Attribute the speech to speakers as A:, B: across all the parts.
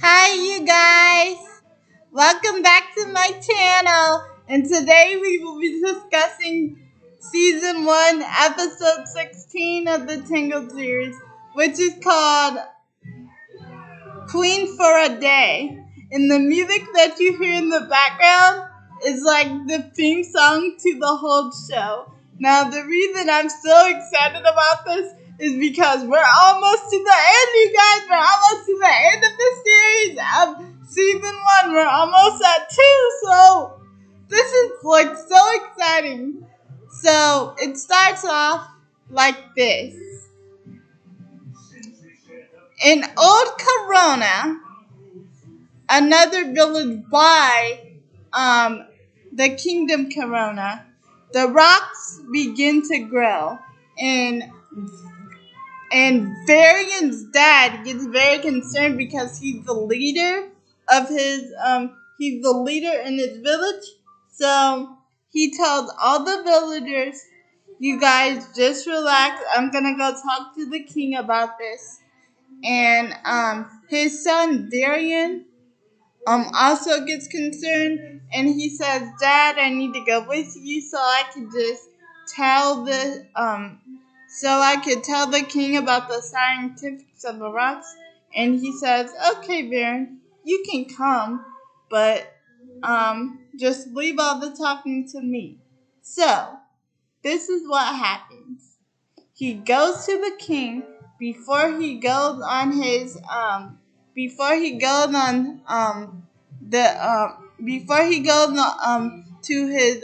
A: Hi, you guys! Welcome back to my channel, and today we will be discussing season 1, episode 16 of the Tangled series, which is called Queen for a Day. And the music that you hear in the background is like the theme song to the whole show. Now, the reason I'm so excited about this is because we're almost to the end, you guys. We're almost to the end of the series of season 1. We're almost at 2, so this is like so exciting. So it starts off like this. In Old Corona, another village by the Kingdom Corona, the rocks begin to grow, and Varian's dad gets very concerned because he's the leader of his he's the leader in his village. So he tells all the villagers, "You guys just relax. I'm gonna go talk to the king about this." And his son Varian also gets concerned, and he says, "Dad, I need to go with you so I could just tell the king about the scientifics of the rocks." And he says, "Okay, Baron, you can come, but just leave all the talking to me." So this is what happens. He goes to the king before he goes on his before he goes on before he goes to his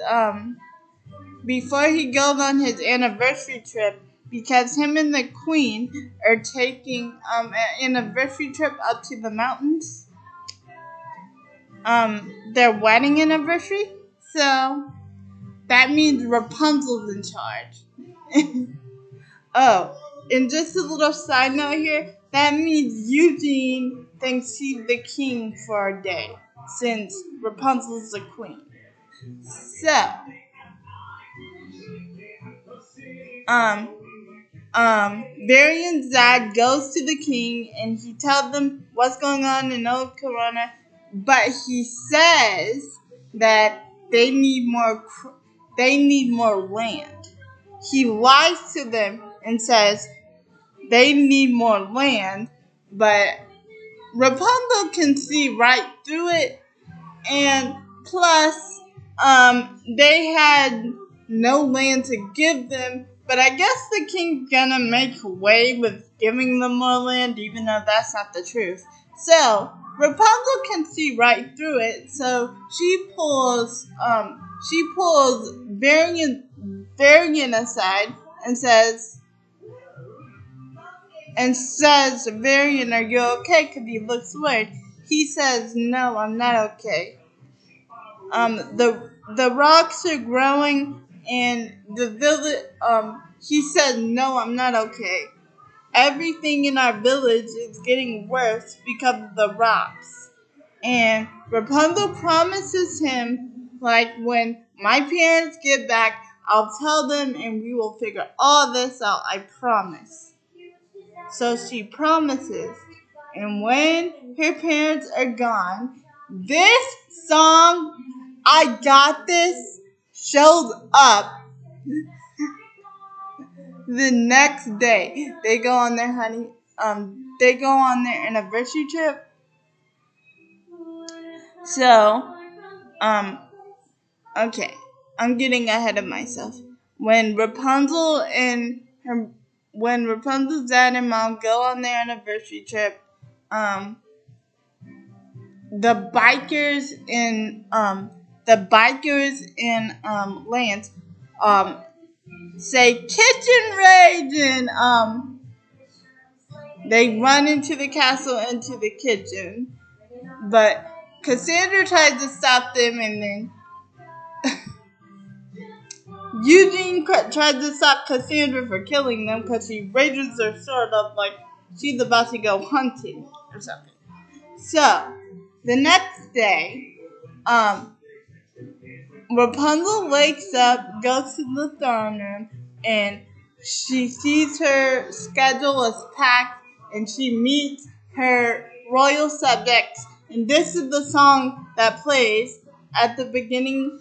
A: before he goes on his anniversary trip, because him and the queen are taking an anniversary trip up to the mountains, their wedding anniversary. So that means Rapunzel's in charge. Oh, and just a little side note here, that means Eugene thinks he's the king for a day, since Rapunzel's the queen. So, Varian's dad goes to the king and he tells them what's going on in Old Corona, but he says that they need more land. He lies to them and says they need more land, but Rapunzel can see right through it, and plus, they had no land to give them, but I guess the king's gonna make way with giving them more land, even though that's not the truth. So, Rapunzel can see right through it, so she pulls Varian aside and says, "Varian, are you okay?" Because he looks worried. He says, "No, I'm not okay. The rocks are growing, and the village." He said, "No, I'm not okay. Everything in our village is getting worse because of the rocks." And Rapunzel promises him, like, "When my parents get back, I'll tell them, and we will figure all this out. I promise." So she promises. And when her parents are gone, this song, "I Got This," shows up the next day. They go on their anniversary trip. So, okay, I'm getting ahead of myself. When Rapunzel's dad and mom go on their anniversary trip, the bikers in Lance say kitchen rage, and they run into the castle, into the kitchen, but Cassandra tries to stop them, and then Eugene tries to stop Cassandra for killing them because she raises her sword up like she's about to go hunting or something. So the next day, Rapunzel wakes up, goes to the throne room, and she sees her schedule is packed, and she meets her royal subjects, and this is the song that plays at the beginning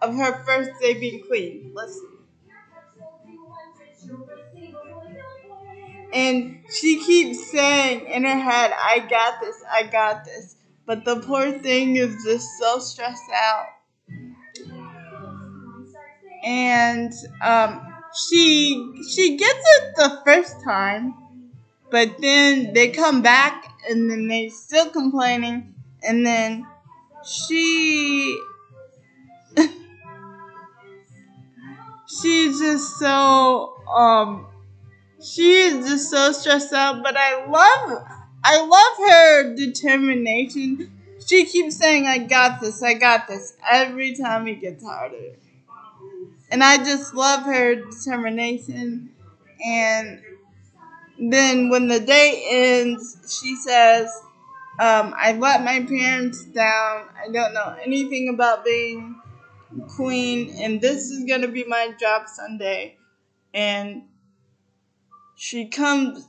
A: of her first day being queen. Listen. And she keeps saying in her head, I got this, I got this. But the poor thing is just so stressed out. And she gets it the first time, but then they come back and then they still complaining, and then she's just so she is just so stressed out, but I love her determination. She keeps saying, I got this, every time it gets harder. And I just love her determination. And then when the day ends, she says, I let my parents down. I don't know anything about being queen, and this is going to be my job someday. And she comes,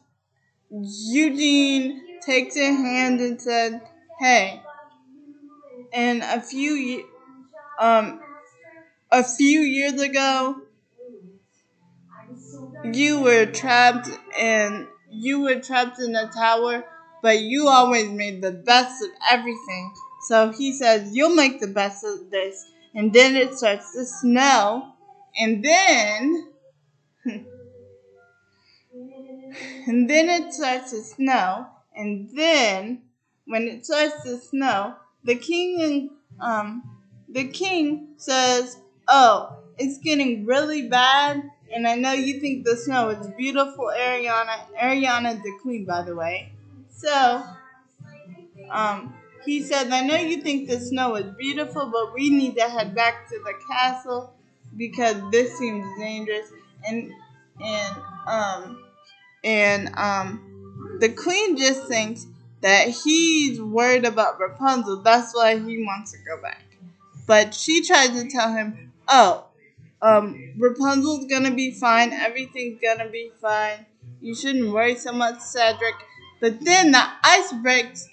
A: Eugene takes her hand and said, hey, and a few years ago, you were trapped in a tower, but you always made the best of everything. So he says, you'll make the best of this. And then it starts to snow, and then it starts to snow, and then when it starts to snow, the king says, "Oh, it's getting really bad, and I know you think the snow is beautiful, Ariana. Ariana's the queen, by the way. So, he said, I know you think the snow is beautiful, but we need to head back to the castle because this seems dangerous." And the queen just thinks that he's worried about Rapunzel. That's why he wants to go back. But she tries to tell him, Rapunzel's gonna be fine. Everything's gonna be fine. You shouldn't worry so much, Cedric. But then the ice breaks.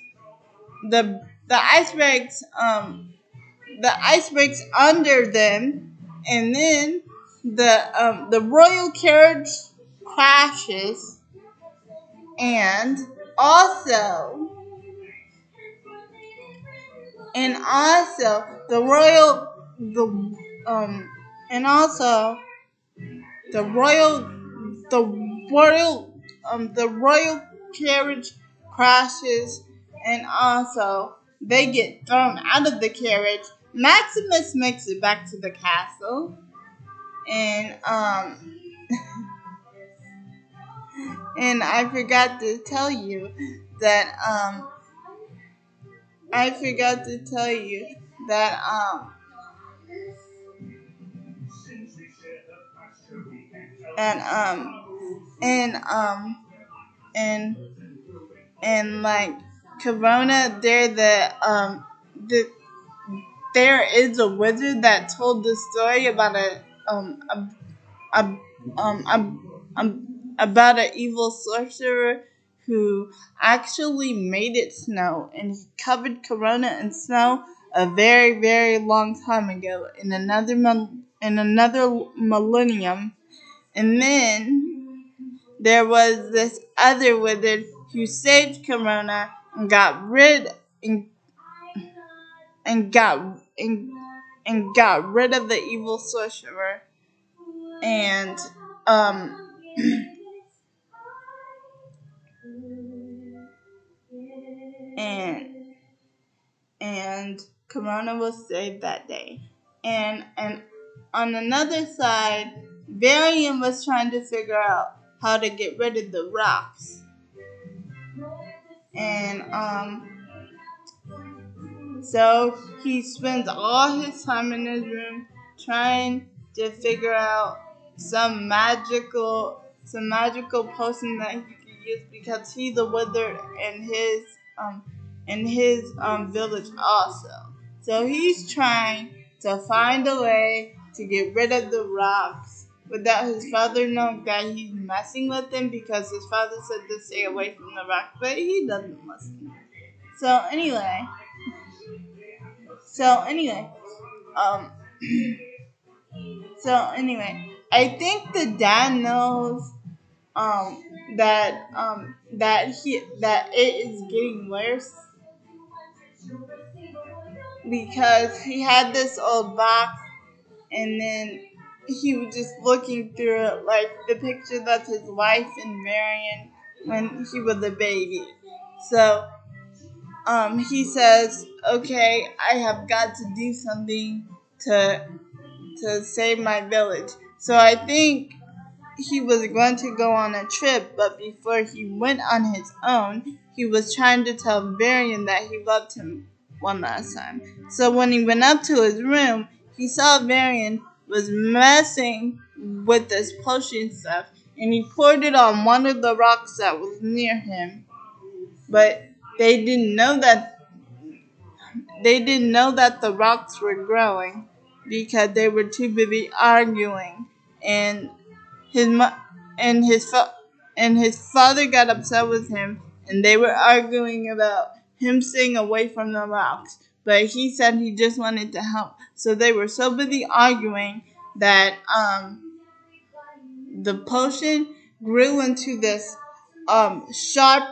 A: The ice breaks. The ice breaks under them, and then the royal carriage crashes, and also the royal the royal the royal carriage crashes, and also they get thrown out of the carriage. Maximus makes it back to the castle, and and I forgot to tell you that that and and like Corona, there is a wizard that told the story about a about an evil sorcerer who actually made it snow, and he covered Corona in snow a very, very long time ago in another millennium. And then there was this other wizard who saved Corona and got rid of the evil sorcerer. And and Corona was saved that day. And on another side, Varian was trying to figure out how to get rid of the rocks. And so he spends all his time in his room trying to figure out some magical potion that he could use, because he's a wizard in his village also. So he's trying to find a way to get rid of the rocks, without his father knowing that he's messing with him, because his father said to stay away from the rock, but he doesn't listen. So anyway, um, I think the dad knows that it is getting worse, because he had this old box, and then he was just looking through it, like the picture that's his wife and Marion when he was a baby. So he says, okay, I have got to do something to save my village. So I think he was going to go on a trip, but before he went on his own, he was trying to tell Varian that he loved him one last time. So when he went up to his room, he saw Varian was messing with this potion stuff, and he poured it on one of the rocks that was near him. But they didn't know that the rocks were growing, because they were too busy arguing, and his mo- and his father got upset with him, and they were arguing about him staying away from the rocks. But he said he just wanted to help. So they were so busy arguing that the potion grew into this sharp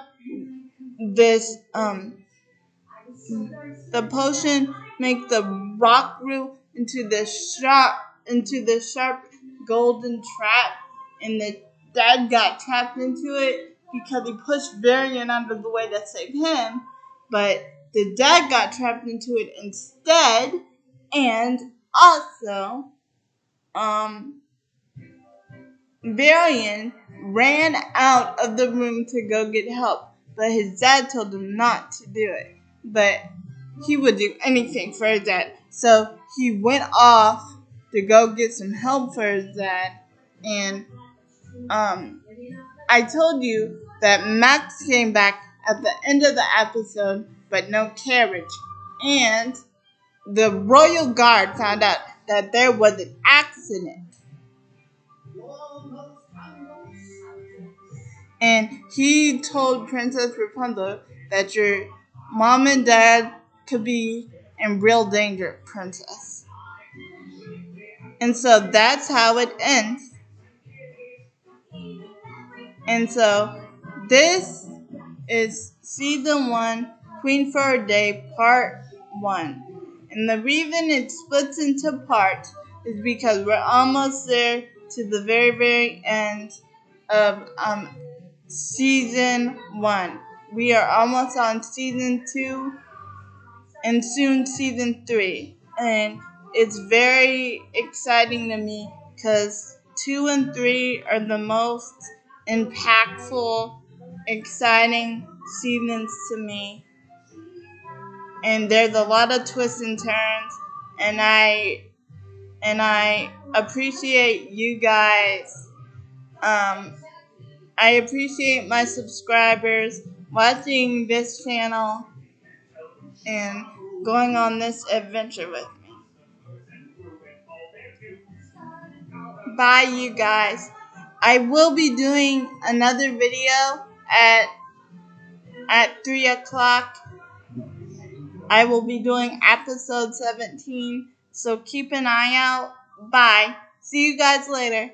A: this the potion make the rock grew into the sharp golden trap, and the dad got trapped into it because he pushed Varian out of the way to save him, but the dad got trapped into it instead, and also Varian ran out of the room to go get help, but his dad told him not to do it. But he would do anything for his dad. So he went off to go get some help for his dad. And I told you that Max came back at the end of the episode, but no carriage. And the royal guard found out that there was an accident. And he told Princess Rapunzel that your mom and dad could be in real danger, Princess. And so that's how it ends. And so this is season 1, Queen for a Day, part 1. And the reason it splits into parts is because we're almost there to the very, very end of season 1. We are almost on season 2 and soon season 3. And it's very exciting to me because 2 and 3 are the most impactful, exciting seasons to me. And there's a lot of twists and turns, and I appreciate you guys. I appreciate my subscribers watching this channel and going on this adventure with me. Bye, you guys. I will be doing another video at 3 o'clock. I will be doing episode 17, so keep an eye out. Bye. See you guys later.